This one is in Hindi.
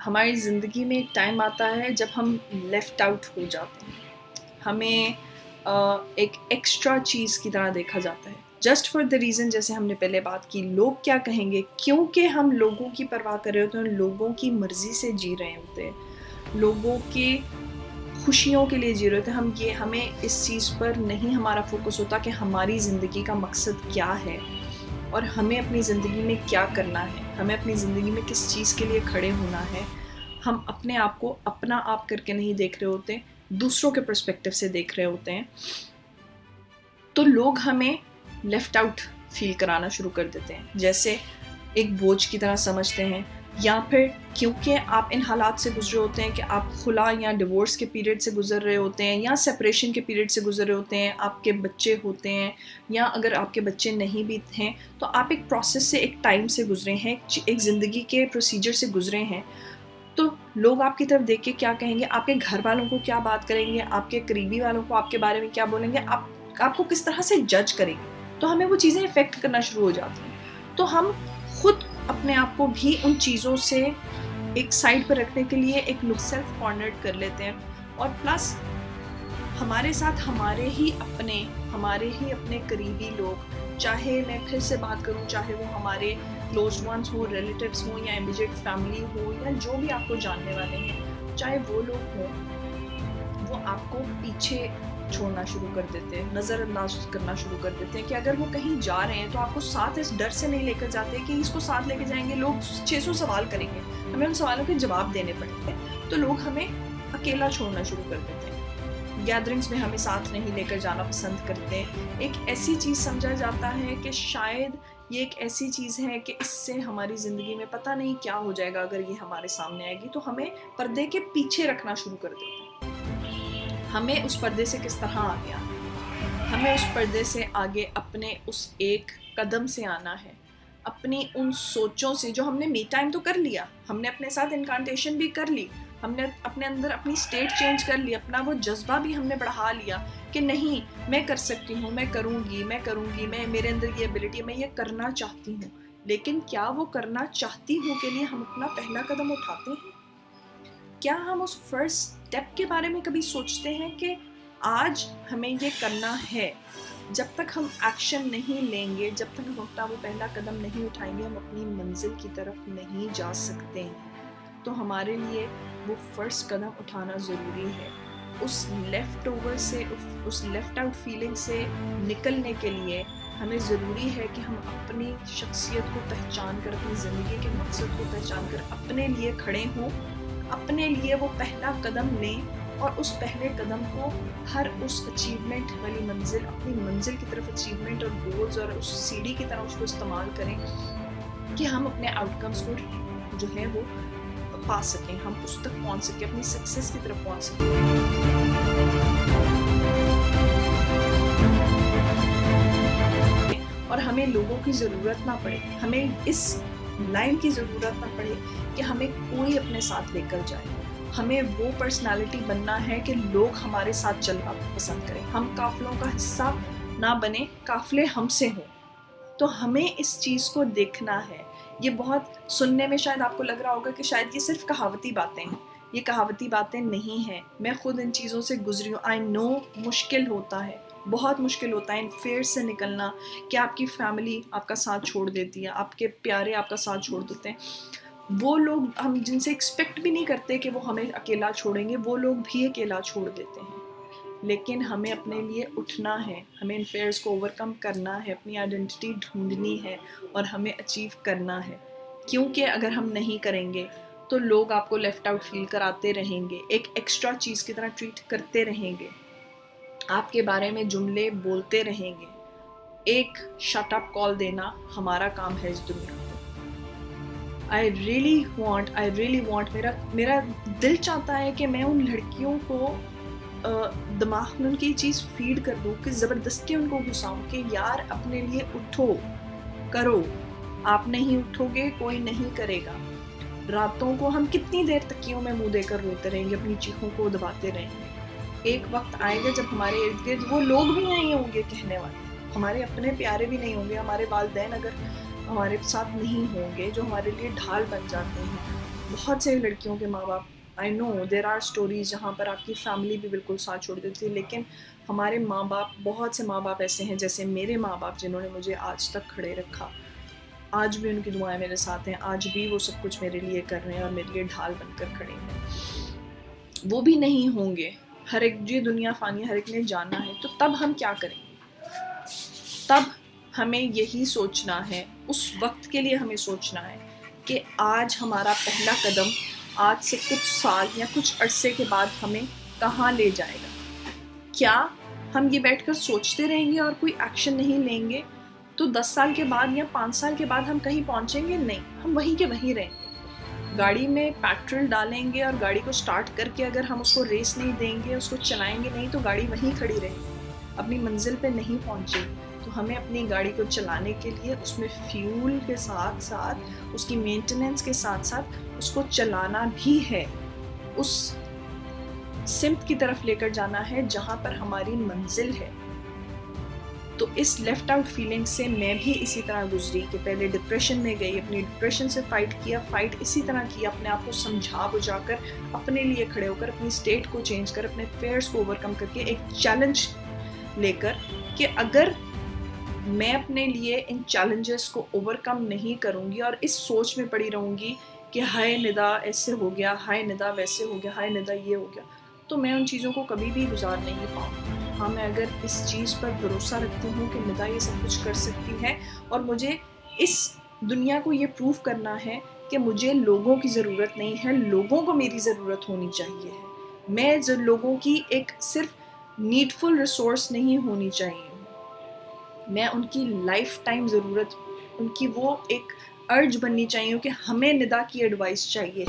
हमारी ज़िंदगी में एक टाइम आता है जब हम लेफ़्ट आउट हो जाते हैं। हमें एक एक्स्ट्रा चीज़ की तरह देखा जाता है। जस्ट फॉर द रीज़न, जैसे हमने पहले बात की, लोग क्या कहेंगे, क्योंकि हम लोगों की परवाह कर रहे होते हैं, लोगों की मर्ज़ी से जी रहे होते हैं, लोगों के खुशियों के लिए जी रहे होते हैं। हमें इस चीज़ पर नहीं हमारा फ़ोकस होता कि हमारी ज़िंदगी का मकसद क्या है और हमें अपनी ज़िंदगी में क्या करना है, हमें अपनी ज़िंदगी में किस चीज़ के लिए खड़े होना है। हम अपने आप को अपना आप करके नहीं देख रहे होते, दूसरों के पर्सपेक्टिव से देख रहे होते हैं। तो लोग हमें लेफ़्ट आउट फ़ील कराना शुरू कर देते हैं, जैसे एक बोझ की तरह समझते हैं, या फिर क्योंकि आप इन हालात से गुज़रे होते हैं कि आप खुला या डिवोर्स के पीरियड से गुज़र रहे होते हैं या सेपरेशन के पीरियड से गुज़र रहे होते हैं, आपके बच्चे होते हैं, या अगर आपके बच्चे नहीं भी हैं तो आप एक प्रोसेस से, एक टाइम से गुज़रे हैं, एक ज़िंदगी के प्रोसीजर से गुज़रे हैं। तो लोग आपकी तरफ देख के क्या कहेंगे, आपके घर वालों को क्या बात करेंगे, आपके करीबी वालों को आपके बारे में क्या बोलेंगे, आपको किस तरह से जज करेंगे, तो हमें वो चीज़ें इफ़ेक्ट करना शुरू हो जाती हैं। तो हम खुद अपने आप को भी उन चीज़ों से एक साइड पर रखने के लिए एक सेल्फ कॉर्नर्ड कर लेते हैं, और प्लस हमारे साथ हमारे ही अपने करीबी लोग, चाहे मैं फिर से बात करूं, चाहे वो हमारे क्लोज वंस हो, रिलेटिव्स हो, या इमीडिएट फैमिली हो, या जो भी आपको जानने वाले हैं, चाहे वो लोग हों, वो आपको पीछे छोड़ना शुरू कर देते हैं, नज़रअंदाज करना शुरू कर देते हैं कि अगर वो कहीं जा रहे हैं तो आपको साथ इस डर से नहीं लेकर जाते कि इसको साथ लेके जाएंगे, लोग 600 सवाल करेंगे, हमें उन सवालों के जवाब देने पड़ेंगे, तो लोग हमें अकेला छोड़ना शुरू कर देते हैं। गैदरिंग्स में हमें साथ नहीं लेकर जाना पसंद करते हैं। एक ऐसी चीज़ समझा जाता है कि शायद ये एक ऐसी चीज़ है कि इससे हमारी ज़िंदगी में पता नहीं क्या हो जाएगा अगर ये हमारे सामने आएगी, तो हमें पर्दे के पीछे रखना शुरू कर देते हैं। हमें उस पर्दे से किस तरह आगे आना है, हमें उस पर्दे से आगे अपने उस एक कदम से आना है, अपनी उन सोचों से, जो हमने मी टाइम तो कर लिया, हमने अपने साथ इनकांटेशन भी कर ली, हमने अपने अंदर अपनी स्टेट चेंज कर ली, अपना वो जज्बा भी हमने बढ़ा लिया कि नहीं, मैं कर सकती हूँ, मैं करूँगी, मैं मेरे अंदर ये एबिलिटी है, मैं ये करना चाहती हूँ। लेकिन क्या वो करना चाहती हूँ के लिए हम अपना पहला कदम उठाते हैं? क्या हम उस फर्स्ट स्टेप के बारे में कभी सोचते हैं कि आज हमें ये करना है? जब तक हम एक्शन नहीं लेंगे, जब तक हम अपना वो पहला कदम नहीं उठाएंगे, हम अपनी मंजिल की तरफ नहीं जा सकते हैं। तो हमारे लिए वो फर्स्ट कदम उठाना ज़रूरी है। उस लेफ़्ट ओवर से, उस लेफ़्ट आउट फीलिंग से निकलने के लिए हमें ज़रूरी है कि हम अपनी शख्सियत को पहचान कर, अपनी ज़िंदगी के मकसद को पहचान कर अपने लिए खड़े हों, अपने लिए वो पहला कदम लें, और उस पहले कदम को हर उस अचीवमेंट वाली मंजिल, अपनी मंजिल की तरफ अचीवमेंट और गोल्स और उस सीढ़ी की तरह उसको इस्तेमाल करें कि हम अपने आउटकम्स को जो है वो पा सकें, हम उस तक पहुंच सकें, अपनी सक्सेस की तरफ पहुंच सकें। और हमें लोगों की ज़रूरत ना पड़े, हमें इस लाइन की ज़रूरत ना पड़े कि हमें कोई अपने साथ लेकर जाए। हमें वो पर्सनालिटी बनना है कि लोग हमारे साथ चलना पसंद करें, हम काफ़िलों का हिस्सा ना बने, काफ़िले हमसे हों। तो हमें इस चीज़ को देखना है। ये बहुत सुनने में शायद आपको लग रहा होगा कि शायद ये सिर्फ कहावती बातें हैं। ये कहावती बातें नहीं हैं। मैं खुद इन चीज़ों से गुजरी हूँ। आई नो मुश्किल होता है, बहुत मुश्किल होता है इन फेयर से निकलना, कि आपकी फैमिली आपका साथ छोड़ देती है, आपके प्यारे आपका साथ छोड़ देते हैं। वो लोग हम जिनसे एक्सपेक्ट भी नहीं करते कि वो हमें अकेला छोड़ेंगे, वो लोग भी अकेला छोड़ देते हैं। लेकिन हमें अपने लिए उठना है, हमें इन फेयर्स को ओवरकम करना है, अपनी आइडेंटिटी ढूंढनी है और हमें अचीव करना है। क्योंकि अगर हम नहीं करेंगे तो लोग आपको लेफ़्ट आउट फील कराते रहेंगे, एक एक्स्ट्रा चीज़ की तरह ट्रीट करते रहेंगे, आपके बारे में जुमले बोलते रहेंगे। एक शट अप कॉल देना हमारा काम है इस दुनिया में। आई रियली वॉन्ट, मेरा दिल चाहता है कि मैं उन लड़कियों को दिमाग में उनकी चीज़ फीड कर दूँ, कि ज़बरदस्ती उनको घुसाऊँ कि यार अपने लिए उठो, करो, आप नहीं उठोगे कोई नहीं करेगा। रातों को हम कितनी देर तकियों में मुँह देकर रोते रहेंगे, अपनी चीखों को दबाते रहेंगे। एक वक्त आएगा जब हमारे इर्द गिर्द वो लोग भी नहीं होंगे कहने वाले, हमारे अपने प्यारे भी नहीं होंगे, हमारे वालिदैन अगर हमारे साथ नहीं होंगे, जो हमारे लिए ढाल बन जाते हैं, बहुत से लड़कियों के माँ बाप, I know there are stories जहाँ पर आपकी फैमिली भी बिल्कुल साथ छोड़ देती थी, लेकिन हमारे माँ बाप, बहुत से माँ बाप ऐसे हैं जैसे मेरे माँ बाप जिन्होंने मुझे आज तक खड़े रखा। आज भी उनकी दुआएं मेरे साथ हैं, आज भी वो सब कुछ मेरे लिए कर रहे हैं और मेरे लिए ढाल बनकर खड़े हैं। वो भी नहीं होंगे, हर एक, ये दुनिया फानी, हर एक ने जाना है, तो तब हम क्या करेंगे? तब हमें यही सोचना है, उस वक्त के लिए हमें सोचना है कि आज हमारा पहला कदम आज से कुछ साल या कुछ अरसे के बाद हमें कहाँ ले जाएगा। क्या हम ये बैठकर सोचते रहेंगे और कोई एक्शन नहीं लेंगे तो 10 साल के बाद या 5 साल के बाद हम कहीं पहुँचेंगे? नहीं, हम वहीं के वहीं रहेंगे। गाड़ी में पेट्रोल डालेंगे और गाड़ी को स्टार्ट करके अगर हम उसको रेस नहीं देंगे, उसको चलाएंगे नहीं, तो गाड़ी वहीं खड़ी रहेगी, अपनी मंजिल पे नहीं पहुँचेगी। तो हमें अपनी गाड़ी को चलाने के लिए उसमें फ्यूल के साथ साथ, उसकी मेंटेनेंस के साथ साथ उसको चलाना भी है, उस सिमत की तरफ लेकर जाना है जहाँ पर हमारी मंजिल है। तो इस लेफ्ट आउट फीलिंग से मैं भी इसी तरह गुजरी कि पहले डिप्रेशन में गई, अपनी डिप्रेशन से फाइट किया, फाइट इसी तरह किया, अपने आप को समझा बुझाकर, अपने लिए खड़े होकर, अपनी स्टेट को चेंज कर, अपने फेयर्स को ओवरकम करके, एक चैलेंज लेकर कि अगर मैं अपने लिए इन चैलेंजेस को ओवरकम नहीं करूँगी और इस सोच में पड़ी रहूँगी कि हाय निदा ऐसे हो गया, हाय निदा वैसे हो गया, हाय निदा ये हो गया, तो मैं उन चीज़ों को कभी भी गुजार नहीं पाऊँगी। हाँ, मैं अगर इस चीज़ पर भरोसा रखती हूँ कि निदा ये सब कुछ कर सकती है और मुझे इस दुनिया को ये प्रूव करना है कि मुझे लोगों की ज़रूरत नहीं है, लोगों को मेरी ज़रूरत होनी चाहिए है। मैं लोगों की एक सिर्फ नीडफुल रिसोर्स नहीं होनी चाहिए, मैं उनकी लाइफ टाइम ज़रूरत, उनकी वो एक अर्ज बननी चाहिए कि हमें निदा की एडवाइस चाहिए।